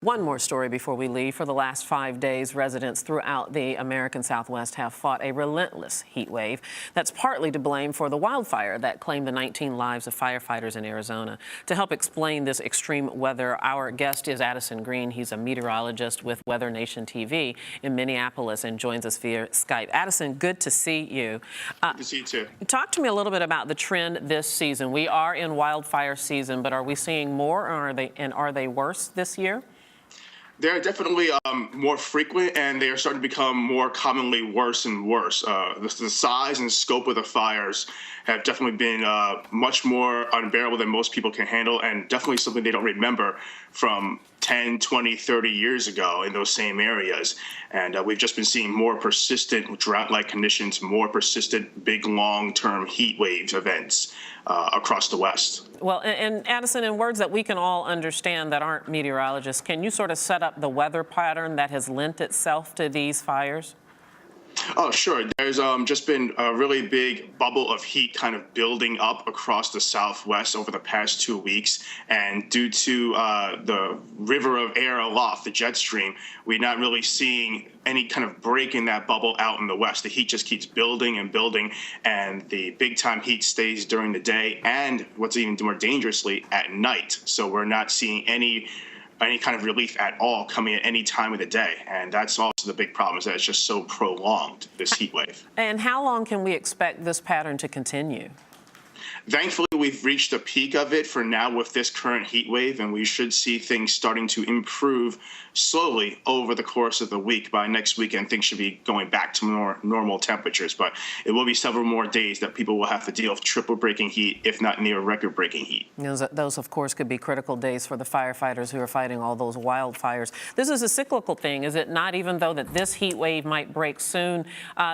One more story before we leave. For the last 5 days, residents throughout the American Southwest have fought a relentless heat wave that's partly to blame for the wildfire that claimed the 19 lives of firefighters in Arizona. To help explain this extreme weather, our guest is Addison Green. He's a meteorologist with Weather Nation TV in Minneapolis and joins us via Skype. Addison, good to see you. Good to see you too. Talk to me a little bit about the trend this season. We are in wildfire season, but are we seeing more, or are they worse this year? They're definitely more frequent, and they are starting to become more commonly worse and worse. The size and scope of the fires have definitely been much more unbearable than most people can handle, and definitely something they don't remember from 10, 20, 30 years ago in those same areas. And we've just been seeing more persistent drought-like conditions, more persistent big long-term heat wave events across the West. Well, and Addison, in words that we can all understand that aren't meteorologists, can you sort of set up the weather pattern that has lent itself to these fires? Oh, sure. There's just been a really big bubble of heat kind of building up across the Southwest over the past 2 weeks. And due to the river of air aloft, the jet stream, we're not really seeing any kind of break in that bubble out in the West. The heat just keeps building and building, and the big time heat stays during the day, and what's even more dangerously, at night. So we're not seeing any kind of relief at all coming at any time of the day. And that's also the big problem, is that it's just so prolonged, this heat wave. And how long can we expect this pattern to continue? Thankfully, we've reached the peak of it for now with this current heat wave, and we should see things starting to improve slowly over the course of the week. By next weekend, things should be going back to more normal temperatures, but it will be several more days that people will have to deal with triple-breaking heat, if not near record-breaking heat. Those, of course, could be critical days for the firefighters who are fighting all those wildfires. This is a cyclical thing, is it not? Even though that this heat wave might break soon,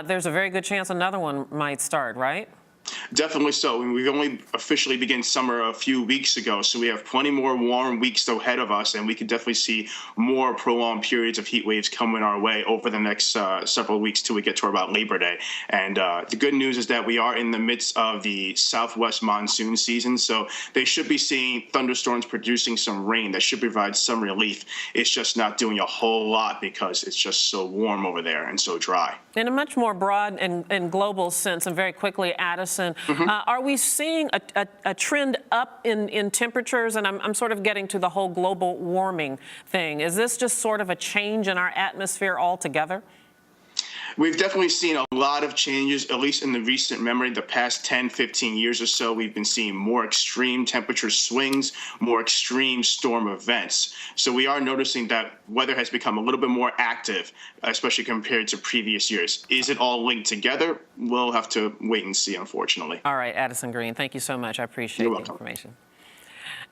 there's a very good chance another one might start, right? Definitely so. We've only officially begun summer a few weeks ago, so we have plenty more warm weeks ahead of us, and we could definitely see more prolonged periods of heat waves coming our way over the next several weeks till we get to about Labor Day. And the good news is that we are in the midst of the Southwest monsoon season, so they should be seeing thunderstorms producing some rain that should provide some relief. It's just not doing a whole lot because it's just so warm over there and so dry. In a much more broad and global sense, and very quickly, Addison, are we seeing a trend up in temperatures? And I'm sort of getting to the whole global warming thing. Is this just sort of a change in our atmosphere altogether? We've definitely seen a lot of changes, at least in the recent memory. The past 10, 15 years or so, we've been seeing more extreme temperature swings, more extreme storm events. So we are noticing that weather has become a little bit more active, especially compared to previous years. Is it all linked together? We'll have to wait and see, unfortunately. All right, Addison Green, thank you so much. I appreciate the information.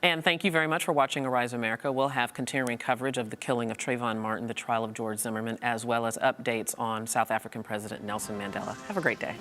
And thank you very much for watching Arise America. We'll have continuing coverage of the killing of Trayvon Martin, the trial of George Zimmerman, as well as updates on South African President Nelson Mandela. Have a great day.